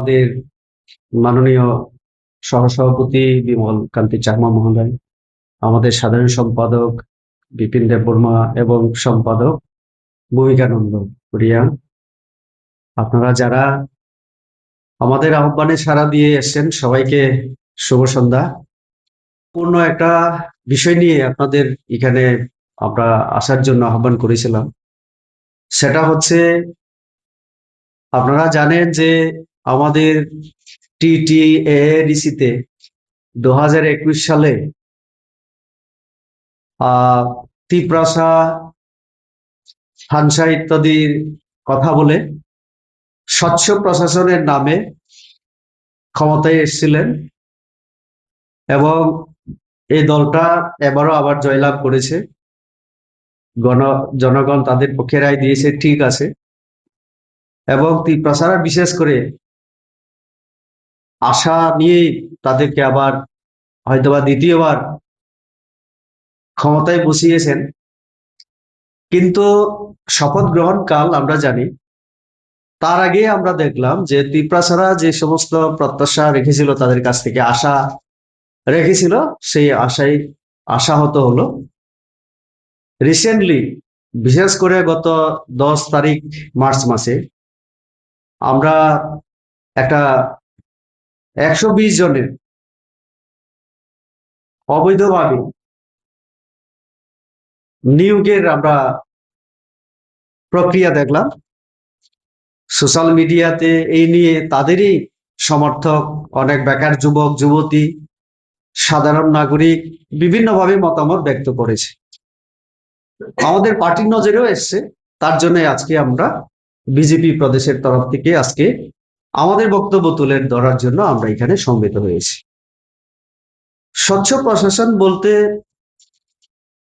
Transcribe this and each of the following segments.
আমাদের মাননীয় সহসভাপতি বিমল কান্তি চাকমা মহোদয়, আমাদের সাধারণ সম্পাদক বিপিন দেব বর্মা এবং সম্পাদক ভূমিকানন্দ রিয়া, আপনারা যারা আমাদের আহ্বানে সাড়া দিয়ে এসেছেন সবাইকে শুভ সন্ধ্যা। পূর্ণ একটা বিষয় নিয়ে আপনাদের এখানে আমরা আসার জন্য আহ্বান করেছিলাম। সেটা হচ্ছে, আপনারা জানেন যে আমাদের TTAADC-তে 2021 সালে তিপ্রাসা, হানসা ইত্যাদির কথা বলে স্বচ্ছ প্রশাসনের নামে ক্ষমতায় এসেছিলেন এবং এই দলটা এবারও আবার জয়লাভ করেছে। জনগণ তাদের পক্ষে রায় দিয়েছে, ঠিক আছে। এবং তিপ্রাসারা বিশেষ করে আশা নিয়ে তাদেরকে আবার হয়তোবা দ্বিতীয়বার ক্ষমতায় বসিয়েছেন। কিন্তু শপথ গ্রহণ কাল আমরা জানি, তার আগে আমরা দেখলাম যে তিপ্রাসারা যে সমস্ত প্রত্যাশা রেখেছিল, তাদের কাছ থেকে আশা রেখেছিল, সেই আশাই আশাহত হলো। রিসেন্টলি, বিশেষ করে গত 10 তারিখ মার্চ মাসে আমরা একটা 120 জনের অবৈধভাবে নিয়োগের আমরা প্রক্রিয়া দেখলাম সোশ্যাল মিডিয়াতে। এই নিয়ে তাদেরই সমর্থক অনেক বেকার যুবক যুবতী, সাধারণ নাগরিক বিভিন্নভাবে মতামত ব্যক্ত করেছে। আমাদের পার্টির নজরেও এসছে। তার জন্য আজকে আমরা বিজেপি প্রদেশের তরফ থেকে আজকে আমাদের বক্তব্য তুলে ধরার জন্য আমরা এখানে সমবেত হয়েছি। স্বচ্ছ প্রশাসন বলতে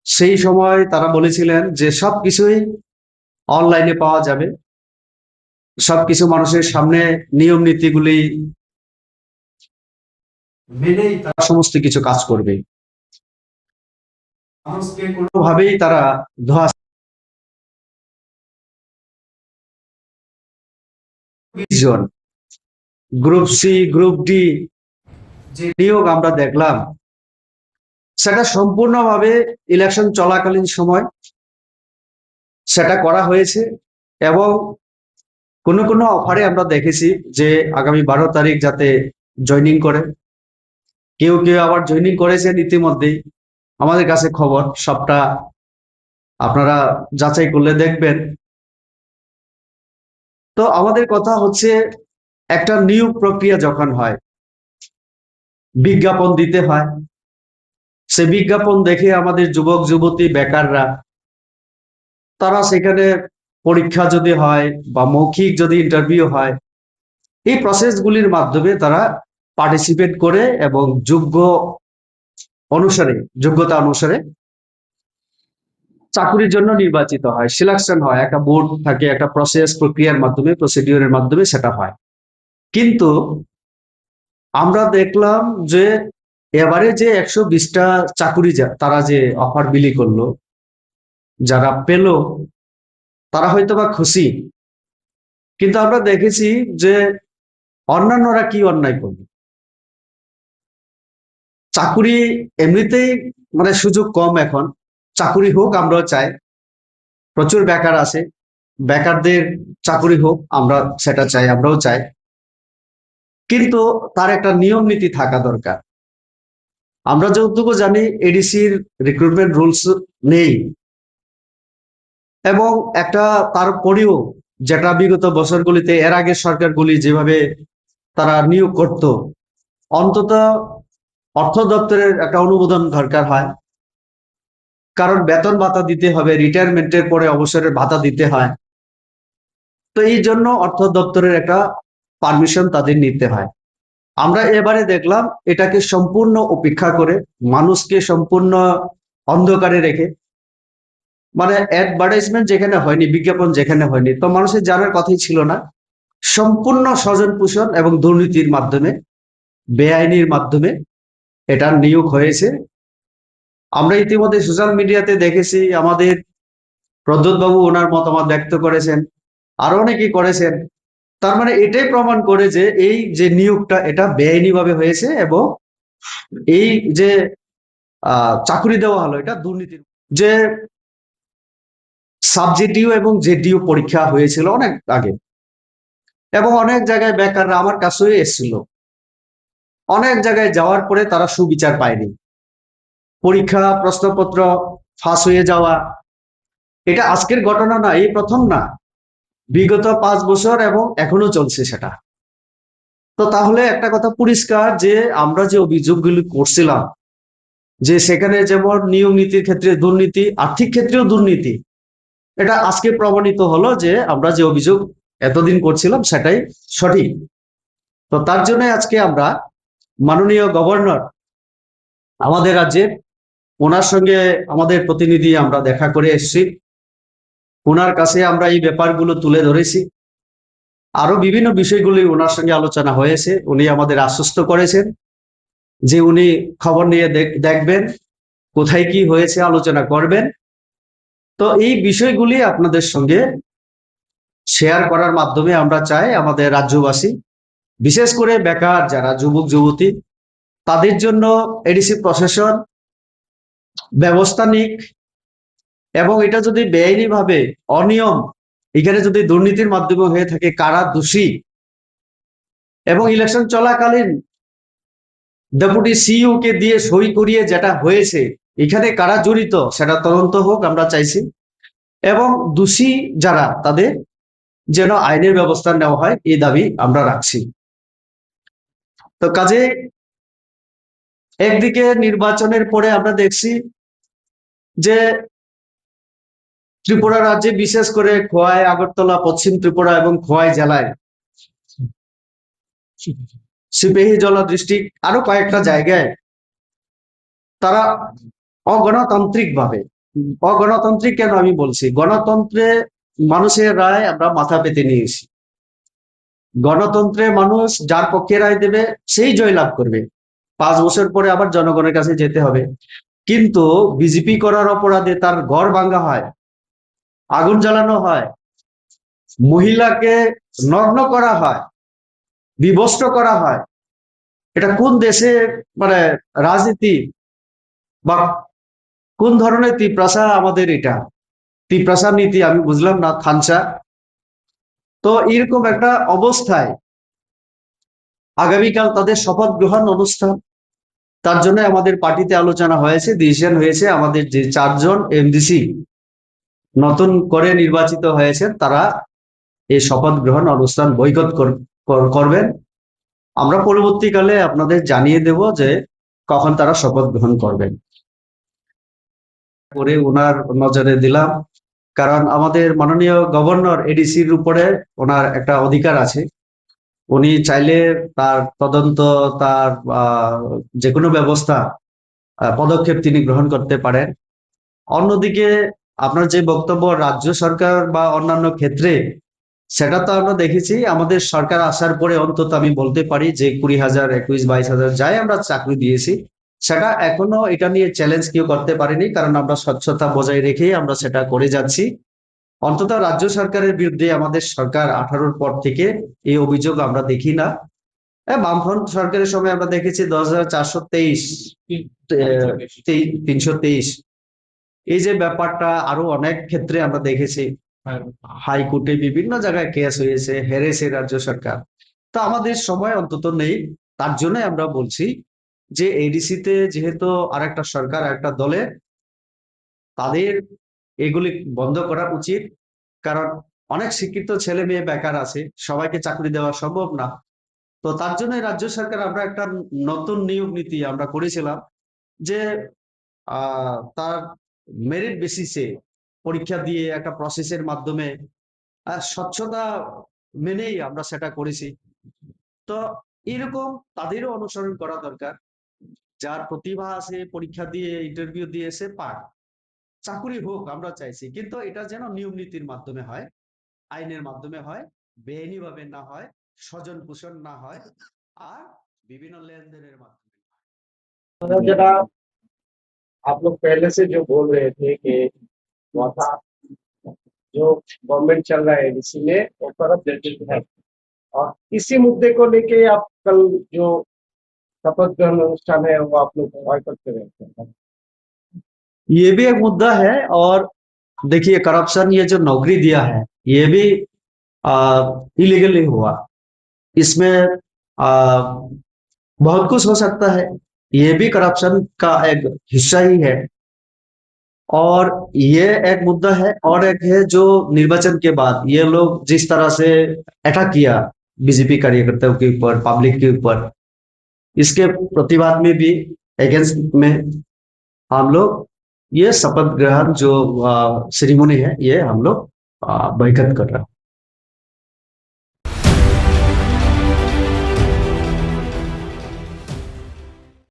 সেই সময় তারা বলেছিলেন যে সবকিছুই অনলাইনে পাওয়া যাবে, সবকিছু মানুষের সামনে নিয়ম নীতিগুলি মেনেই তারা সমস্ত কিছু কাজ করবে। মানুষকে কোনোভাবেই তারা ধোঁয়া জন গ্রুপ সি, গ্রুপ ডি যে নিয়োগ আমরা দেখলাম, সেটা সম্পূর্ণভাবে ইলেকশন চলাকালীন সময় সেটা করা হয়েছে। এবং কোনো কোনো অফারে আমরা দেখেছি যে আগামী 12 তারিখ যাতে জয়েনিং করে, কেউ কেউ আবার জয়েনিং করেছেন ইতিমধ্যেই। আমাদের কাছে খবর, সবটা আপনারা যাচাই করলে দেখবেন। তো আমাদের কথা হচ্ছে, একটা নিয়োগ প্রক্রিয়া যখন হয়, বিজ্ঞাপন দিতে হয়। সে বিজ্ঞাপন দেখে আমাদের যুবক যুবতী বেকাররা, তারা সেখানে পরীক্ষা যদি হয় বা মৌখিক যদি ইন্টারভিউ হয়, এই প্রসেসগুলির মাধ্যমে তারা পার্টিসিপেট করে এবং যোগ্যতা অনুসারে চাকরির জন্য নির্বাচিত হয়, সিলেকশন হয়। একটা বোর্ড থাকে, একটা প্রক্রিয়ার মাধ্যমে, প্রসিডিওরের মাধ্যমে সেটা হয়। কিন্তু আমরা দেখলাম যে এবারে যে 120টা চাকুরি তারা যে অফার বিলি করলো, যারা পেল তারা হয়তোবা খুশি, কিন্তু আমরা দেখেছি যে অন্যান্যরা কি অন্যায় করবে। চাকুরি এমনিতেই মানে সুযোগ কম, এখন চাকুরি হোক আমরাও চাই, প্রচুর বেকার আছে, বেকারদের চাকুরি হোক আমরা সেটা চাই, আমরাও চাই। কিন্তু তার একটা নিয়ম নীতি থাকা দরকার। আমরা যতটুকু জানি এডিসির রিক্রুটমেন্ট রুলস নেই, এবং একটা তারপরেও যেটা বিগত বছরগুলিতে এর আগে সরকারগুলি যেভাবে তারা নিয়োগ করত, অন্তত অর্থ দপ্তরের একটা অনুমোদন দরকার হয়, কারণ বেতন ভাতা দিতে হবে, রিটায়ারমেন্টের পরে অবসরের ভাতা দিতে হয়। তো এই জন্য অর্থ দপ্তরের একটা পারমিশন তাদের নিতে হয়। আমরা এবারে দেখলাম এটাকে সম্পূর্ণ উপেক্ষা করে, মানুষকে সম্পূর্ণ অন্ধকারে রেখে, মানে অ্যাডভার্টাইজমেন্ট যেখানে হয়নি, বিজ্ঞাপন যেখানে হয়নি, তো মানুষের জানার কথাই ছিল না, সম্পূর্ণ স্বজন পোষণ এবং দুর্নীতির মাধ্যমে, বেআইনির মাধ্যমে এটা নিয়োগ হয়েছে। আমরা ইতিমধ্যে সোশ্যাল মিডিয়াতে দেখেছি, আমাদের প্রদ্যোৎ বাবু ওনার মতামত ব্যক্ত করেছেন, আরো অনেকেই করেছেন তার মানে এটাই প্রমাণ করে যে এই যে নিয়োগটা এটা বেআইনি ভাবে হয়েছে, এবং এই যে চাকরি দেওয়া হলো এটা দুর্নীতির। যে সাবজেক্টিভ এবং জেডিও পরীক্ষা হয়েছিল অনেক আগে, এবং অনেক জায়গায় বেকাররা আমার কাছেও এসেছিল। অনেক জায়গায় যাওয়ার পরে তারা সুবিচার পায়নি। পরীক্ষা প্রশ্নপত্র ফাঁস হয়ে যাওয়া, এটা আজকের ঘটনা না, এই প্রথম না, বিগত 5 বছর এবং এখনো চলছে সেটা। তো তাহলে একটা কথা পরিষ্কার যে আমরা যে অভিযোগগুলি করছিলাম যে সেখানে যেমন নিয়ম নীতির ক্ষেত্রে দুর্নীতি, আর্থিক ক্ষেত্রেও দুর্নীতি, এটা আজকে প্রমাণিত হলো যে আমরা যে অভিযোগ এতদিন করছিলাম সেটাই সঠিক। তো তার জন্য আজকে আমরা মাননীয় গভর্নর আমাদের রাজ্যের, ওনার সঙ্গে আমাদের প্রতিনিধি আমরা দেখা করে এসেছি। ওনার কাছে আমরা এই ব্যাপারগুলো তুলে ধরেছি। আরো বিভিন্ন বিষয়গুলি ওনার সঙ্গে আলোচনা হয়েছে। উনি আমাদের আশ্বস্ত করেছেন যে উনি খবর নিয়ে দেখবেন, কোথায় কি হয়েছে আলোচনা করবেন। তো এই বিষয়গুলি আপনাদের সঙ্গে শেয়ার করার মাধ্যমে আমরা চাই আমাদের রাজ্যবাসী, বিশেষ করে বেকার যারা যুবক যুবতী, তাদের জন্য এডিসি প্রশাসন ব্যবস্থা নিক, এবং এটা যদি বেআইনি ভাবে অনিয়ম, এখানে যদি দুর্নীতির মাধ্যমে হয়ে থাকে, কারা দোষী, এবং ইলেকশন চলাকালীন ডেপুটি সিইও কে দিয়ে সই করিয়ে যেটা হয়েছে, এখানে কারা জড়িত সেটা তদন্ত হোক আমরা চাইছি, এবং দোষী যারা তাদের যেন আইনের ব্যবস্থা নেওয়া হয় এই দাবি আমরা রাখছি। তো কাজে একদিকে নির্বাচনের পরে আমরা দেখছি যে ত্রিপুরা রাজ্যে, বিশেষ করে খোয়াই, আগরতলা, পশ্চিম ত্রিপুরা এবং খোয়াই জেলায়, সিপাহীজলা ডিস্ট্রিক্ট, আরো কয়েকটা জায়গায় তারা অগণতান্ত্রিক ভাবে, অগণতান্ত্রিক কেন আমি বলছি, গণতন্ত্রে মানুষের রায় আমরা মাথা পেতে নিয়েছি। গণতন্ত্রে মানুষ যার পক্ষে রায় দেবে সেই জয়লাভ করবে। 5 বছর পরে আবার জনগণের কাছে যেতে হবে। কিন্তু বিজেপি করার অপরাধে তার ঘর ভাঙা হয়, আগুন জ্বালানো হয়, মহিলাকে নগ্ন করা হয়, বিবস্ত্র করা হয়। এটা কোন দেশে মানে রাজনীতি, বা কোন ধরনের ত্রিপ্রাসা আমাদের এটা? ত্রিপ্রাসা নীতি আমি বুঝলাম না, থানসা। তো এরকম একটা অবস্থায় আগামীকাল তাদের শপথ গ্রহণ অনুষ্ঠান, তার জন্য আমাদের পার্টিতে আলোচনা হয়েছে, ডিসিশন হয়েছে আমাদের যে 4জন এমডিসি নতুন করে নির্বাচিত হয়েছেন তারা এই শপথ গ্রহণ অনুষ্ঠান বয়কট করবেন। আমরা পরবর্তীকালে আপনাদের জানিয়ে দেব যে কখন তারা শপথ গ্রহণ করবেন। করে ওনার নজরে দিলাম, কারণ আমাদের মাননীয় গভর্নর এডিসির উপরে ওনার একটা অধিকার আছে। উনি চাইলে তার তদন্ত, তার যে কোনো ব্যবস্থা, পদক্ষেপ তিনি গ্রহণ করতে পারেন। অন্যদিকে আপনার যে বক্তব্য রাজ্য সরকার বা অন্যান্য ক্ষেত্রে, সেটা তো আমরা দেখেছি আমাদের সরকার আসার পরে অন্তত আমি বলতে পারি যে 20,000, 21-22,000 যাই আমরা চাকরি দিয়েছি, সেটা এখনো এটা নিয়ে চ্যালেঞ্জ কেউ করতে পারেনি, কারণ আমরা স্বচ্ছতা বজায় রেখেই আমরা সেটা করে যাচ্ছি। অন্তত রাজ্য সরকারের বিরুদ্ধে আমাদের সরকার 18-র পর থেকে এই অভিযোগ আমরা দেখি না। বামফ্রন্ট সরকারের সময় আমরা দেখেছি 10,423, 323, এই যে ব্যাপারটা আরো অনেক ক্ষেত্রে আমরা দেখেছি। হাইকোর্টে বিভিন্ন জায়গায় কেস হয়েছে, হেরেছে রাজ্য সরকার। তো আমাদের সময় অন্তত নেই, তার জন্য আমরা বলছি যে এডিসিতে যেহেতু আরেকটা সরকার, একটা দলে, তাদের এগুলি বন্ধ করা উচিত। কারণ অনেক শিক্ষিত ছেলে মেয়ে বেকার আছে, সবাইকে চাকরি দেওয়া সম্ভব না। তো তার জন্য রাজ্য সরকার আমরা একটা নতুন নিয়োগ নীতি আমরা করেছিলাম যে তার মেরিট বেসিসে পরীক্ষা দিয়ে একটা প্রসেসের মাধ্যমে স্বচ্ছতা মেনেই আমরা সেটা করেছি। তো এরকম তাদেরও অনুসরণ করা দরকার। যার প্রতিভা আছে, পরীক্ষা দিয়ে ইন্টারভিউ দিয়ে এসে পাক, চাকুরি হোক আমরা চাইছি, কিন্তু এটা যেন নিয়ম নীতির মাধ্যমে হয়, আইনের মাধ্যমে হয়, বেআইনি ভাবে না হয়, স্বজন পোষণ না হয়, আর বিভিন্ন লেনদেনের माध्यमे। जनाब, आप लोग पहले से जो बोल रहे थे कि वहाँ जो गवर्नमेंट चल रहा है एडीसी में वो करप्ट है, और इसी मुद्दे को लेके आप कल जो शपथ ग्रहण अनुष्ठान है वो आप लोग बॉयकॉट कर रहे हैं। ये भी एक मुद्दा है। और देखिए, करप्शन, ये जो नौकरी दिया है ये भी इलीगली हुआ। इसमें बहुत कुछ हो सकता है, ये भी करप्शन का एक हिस्सा ही है। और ये एक मुद्दा है। और एक है जो निर्वाचन के बाद ये लोग जिस तरह से अटैक किया बीजेपी कार्यकर्ताओं के ऊपर, पब्लिक के ऊपर, इसके प्रतिवाद में भी, अगेंस्ट में, हम लोग ये शपथ ग्रहण जो सेरेमनी है ये हम लोग बहिष्कृत कर रहे हैं।